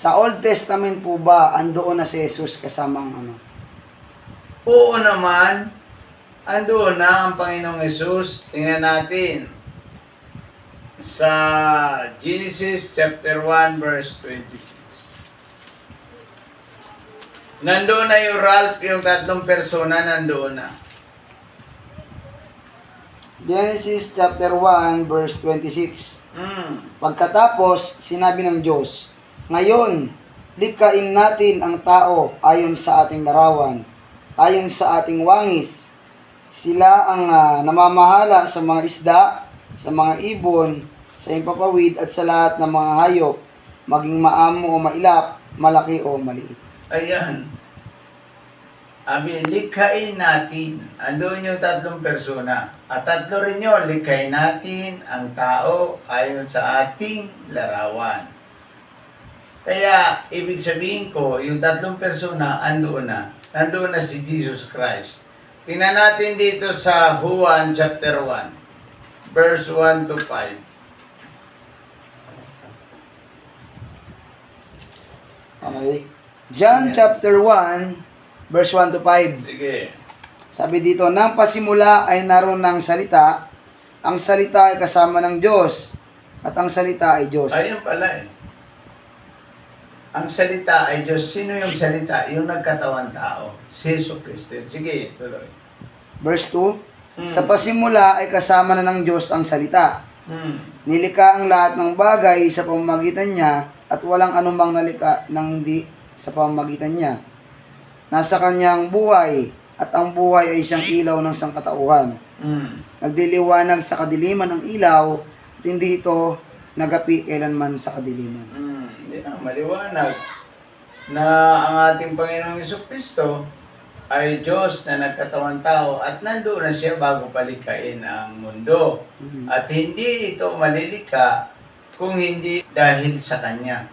Sa Old Testament po ba, andoon na si Jesus kasamang ano? Oo naman, andoon na ang Panginoong Hesus. Tingnan natin sa Genesis chapter 1 verse 26. Nandoon na yung Ralph, yung tatlong persona nandoon na. Genesis chapter 1 verse 26. Pagkatapos, sinabi ng Diyos, ngayon, likhain natin ang tao ayon sa ating larawan, ayon sa ating wangis. Sila ang namamahala sa mga isda, sa mga ibon, sa impapawid at sa lahat ng mga hayop, maging maamo o mailap, malaki o maliit. Ayan. Abi, likhain natin. Andun yung tatlong persona. At tatlo rin yun, likhain natin ang tao ayon sa ating larawan. Kaya, ibig sabihin ko, yung tatlong persona, andoon na. Nandoon na si Jesus Christ. Tingnan natin dito sa Juan chapter 1, verse 1 to 5. Okay. John chapter 1, verse 1 to 5. Sige. Sabi dito, nang pasimula ay naroon ng salita, ang salita ay kasama ng Diyos, at ang salita ay Diyos. Ayun pala eh. Ang salita ay Diyos. Sino yung salita? Yung nagkatawan tao. Si Jesus Cristo. Sige, tuloy. Verse 2, sa pasimula ay kasama na ng Diyos ang salita. Nilikha ang lahat ng bagay sa pamamagitan niya, at walang anumang nalikha nang hindi sa pamamagitan niya. Nasa kanyang buhay, at ang buhay ay siyang ilaw ng sangkatauhan. Nagdiliwanag sa kadiliman ang ilaw, at hindi ito nagapi kailanman sa kadiliman. Hindi na, maliwanag na ang ating Panginoong Jesucristo ay Diyos na nagkatawan tao at nandoon na siya bago palikhain ang mundo. At hindi ito malilika kung hindi dahil sa Kanya.